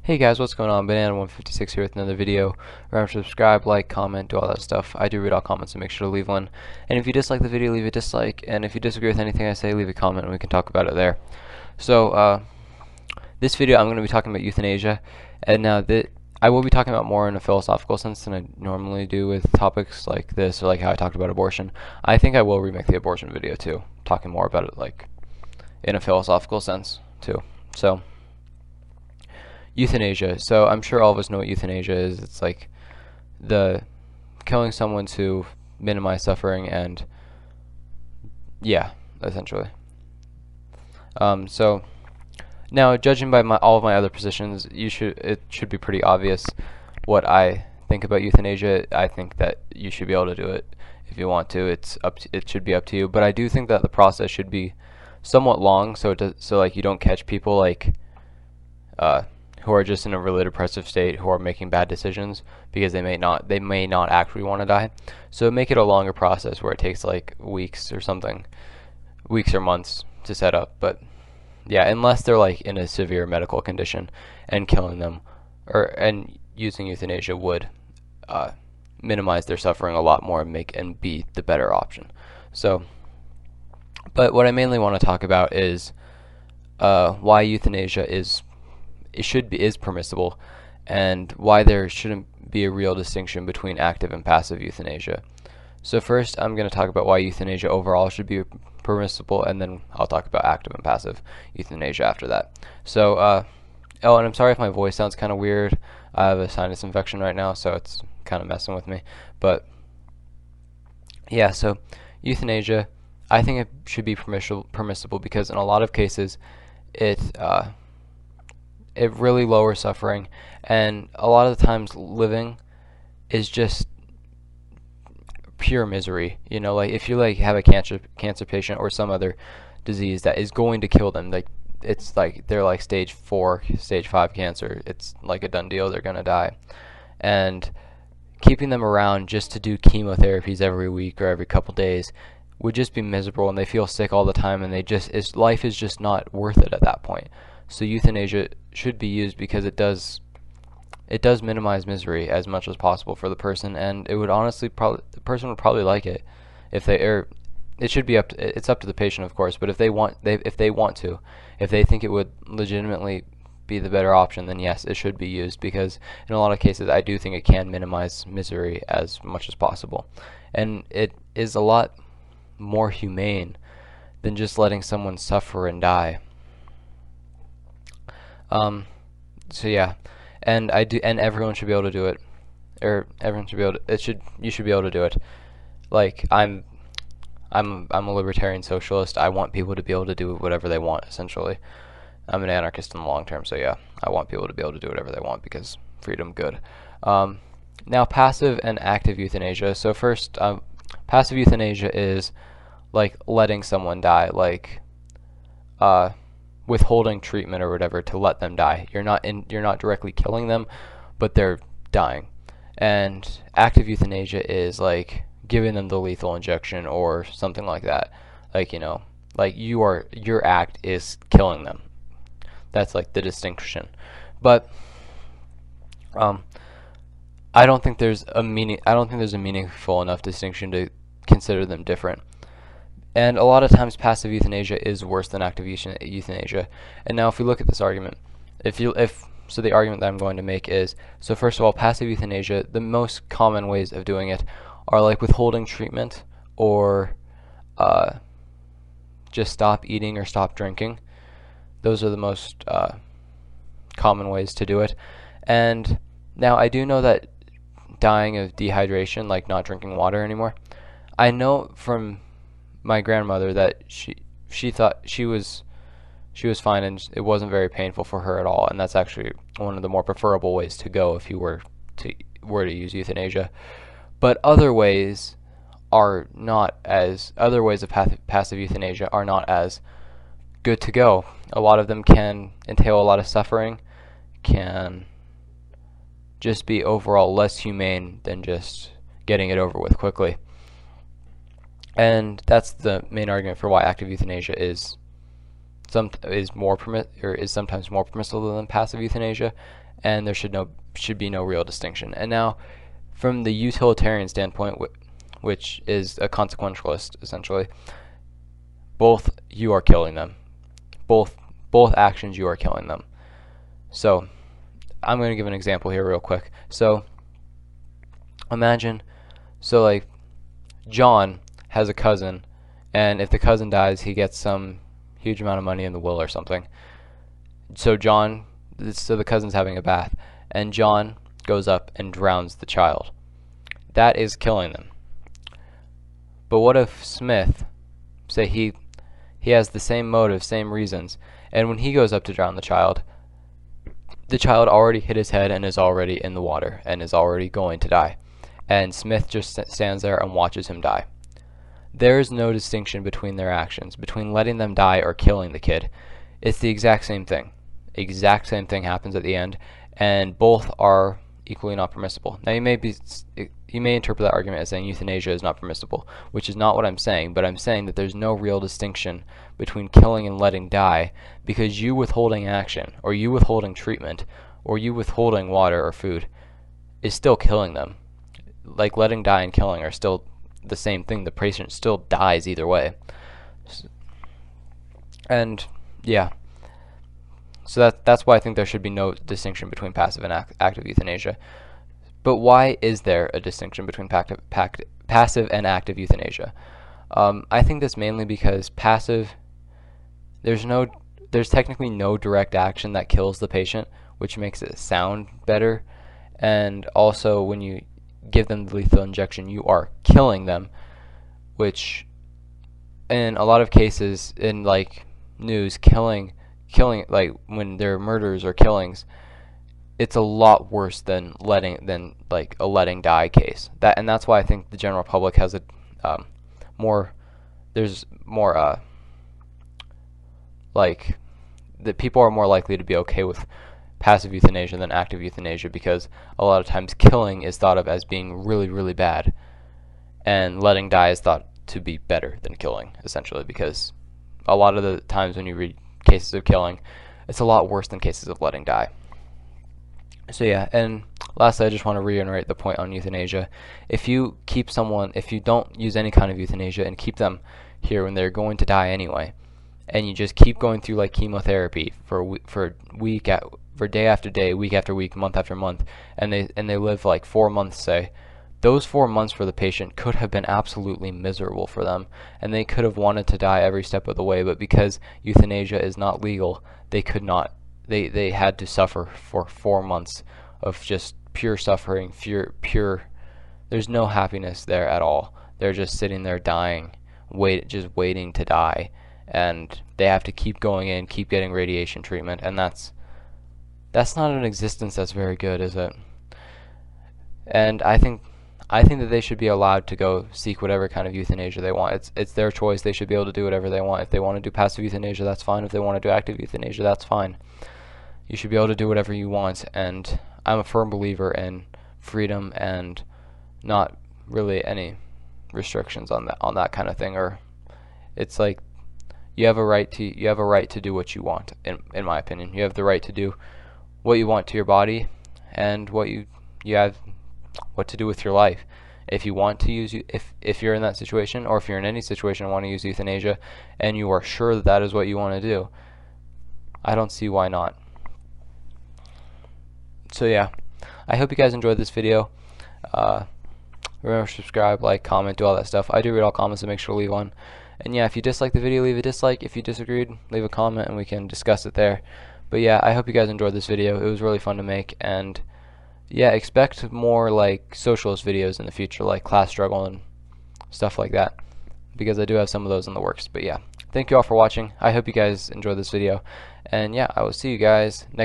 Hey guys, what's going on? Banana156 here with another video. Remember to subscribe, like, comment, do all that stuff. I do read all comments, so make sure to leave one. And if you dislike the video, leave a dislike. And if you disagree with anything I say, leave a comment and we can talk about it there. So, this video I'm going to be talking about euthanasia. And now I will be talking about more in a philosophical sense than I normally do with topics like this or like how I talked about abortion. I think I will remake the abortion video too, talking more about it like in a philosophical sense too. So, euthanasia. So I'm sure all of us know what euthanasia is. It's like the killing someone to minimize suffering and yeah, essentially. So now, judging by all of my other positions, it should be pretty obvious what I think about euthanasia. I think that you should be able to do it if you want to. It should be up to you. But I do think that the process should be somewhat long, so like you don't catch people like who are just in a really depressive state, who are making bad decisions because they may not actually want to die. So make it a longer process where it takes like weeks or something, weeks or months to set up. But yeah, unless they're like in a severe medical condition, and killing them and using euthanasia would minimize their suffering a lot more and be the better option. So, but what I mainly want to talk about is why euthanasia is permissible, and why there shouldn't be a real distinction between active and passive euthanasia. So first, I'm going to talk about why euthanasia overall should be permissible, and then I'll talk about active and passive euthanasia after that. So, oh, and I'm sorry if my voice sounds kind of weird. I have a sinus infection right now, so it's kind of messing with me. But yeah, so euthanasia, I think it should be permissible because in a lot of cases, it really lowers suffering, and a lot of the times living is just pure misery. You know, like if you like have a cancer patient or some other disease that is going to kill them, like it's like they're like stage 4, stage 5 cancer, it's like a done deal, they're gonna die. And keeping them around just to do chemotherapies every week or every couple days would just be miserable, and they feel sick all the time, and life is just not worth it at that point. So euthanasia should be used because it does minimize misery as much as possible for the person, and it would honestly the person would probably like it if it should be it's up to the patient, of course, but if they think it would legitimately be the better option, then yes, it should be used, because in a lot of cases I do think it can minimize misery as much as possible, and it is a lot more humane than just letting someone suffer and die. So yeah, and everyone should be able to do it, or everyone should be able to, you should be able to do it. Like I'm a libertarian socialist. I want people to be able to do whatever they want, essentially. I'm an anarchist in the long term, so yeah, I want people to be able to do whatever they want because freedom, good. Now, passive and active euthanasia. So first, passive euthanasia is like letting someone die, like withholding treatment or whatever to let them die. You're not directly killing them, but they're dying. And active euthanasia is like giving them the lethal injection or something like that. Like, you know, like your act is killing them. That's like the distinction. But I don't think there's a meaningful enough distinction to consider them different. And a lot of times passive euthanasia is worse than active euthanasia. And now if we look at this argument, so the argument that I'm going to make is, so first of all, passive euthanasia, the most common ways of doing it are like withholding treatment, or just stop eating or stop drinking. Those are the most common ways to do it. And now I do know that dying of dehydration, like not drinking water anymore, I know from my grandmother that she thought she was fine, and it wasn't very painful for her at all, and that's actually one of the more preferable ways to go if you were to use euthanasia. But other ways of passive euthanasia are not as good to go. A lot of them can entail a lot of suffering, can just be overall less humane than just getting it over with quickly. And that's the main argument for why active euthanasia is sometimes more permissible than passive euthanasia, and there should be no real distinction. And now, from the utilitarian standpoint, which is a consequentialist essentially, both you are killing them. Both actions, you are killing them. So I'm going to give an example here real quick. So imagine, like, John has a cousin, and if the cousin dies, he gets some huge amount of money in the will or something. So the cousin's having a bath, and John goes up and drowns the child. That is killing them. But what if Smith, say he has the same motive, same reasons, and when he goes up to drown the child already hit his head and is already in the water and is already going to die, and Smith just stands there and watches him die. There is no distinction between their actions, between letting them die or killing the kid. It's the exact same thing. Exact same thing happens at the end, and both are equally not permissible. Now you may interpret that argument as saying euthanasia is not permissible, which is not what I'm saying, but I'm saying that there's no real distinction between killing and letting die, because you withholding action, or you withholding treatment, or you withholding water or food is still killing them. Like, letting die and killing are still the same thing. The patient still dies either way. And yeah, so that's why I think there should be no distinction between passive and active euthanasia. But why is there a distinction between passive and active euthanasia? I think that's mainly because passive, there's technically no direct action that kills the patient, which makes it sound better. And also, when you give them the lethal injection, you are killing them, which in a lot of cases in, like, news, killing, like, when there are murders or killings, it's a lot worse than like a letting die case. And that's why I think the general public has there's more like, that people are more likely to be okay with passive euthanasia than active euthanasia, because a lot of times killing is thought of as being really, really bad, and letting die is thought to be better than killing, essentially, because a lot of the times when you read cases of killing, it's a lot worse than cases of letting die. So yeah, and lastly, I just want to reiterate the point on euthanasia. If you don't use any kind of euthanasia and keep them here when they're going to die anyway, and you just keep going through, like, chemotherapy for day after day, week after week, month after month, and they live like 4 months, say, those 4 months for the patient could have been absolutely miserable for them, and they could have wanted to die every step of the way, but because euthanasia is not legal, they could not. They had to suffer for 4 months of just pure suffering, pure. There's no happiness there at all. They're just sitting there dying, just waiting to die, and they have to keep going in, keep getting radiation treatment, and that's not an existence that's very good, is it? And I think that they should be allowed to go seek whatever kind of euthanasia they want. It's their choice. They should be able to do whatever they want. If they want to do passive euthanasia, that's fine. If they want to do active euthanasia, that's fine. You should be able to do whatever you want, and I'm a firm believer in freedom and not really any restrictions on that kind of thing. Or it's like, you have a right to do what you want. In my opinion, you have the right to do what you want to your body, and you have what to do with your life. If you want to use, if you're in that situation, or if you're in any situation and want to use euthanasia, and you are sure that is what you want to do, I don't see why not. So yeah, I hope you guys enjoyed this video. Remember to subscribe, like, comment, do all that stuff. I do read all comments, so make sure to leave one. And yeah, if you dislike the video, leave a dislike. If you disagreed, leave a comment and we can discuss it there. But yeah, I hope you guys enjoyed this video. It was really fun to make, and yeah, expect more, like, socialist videos in the future, like class struggle and stuff like that, because I do have some of those in the works. But yeah, thank you all for watching. I hope you guys enjoyed this video, and yeah, I will see you guys next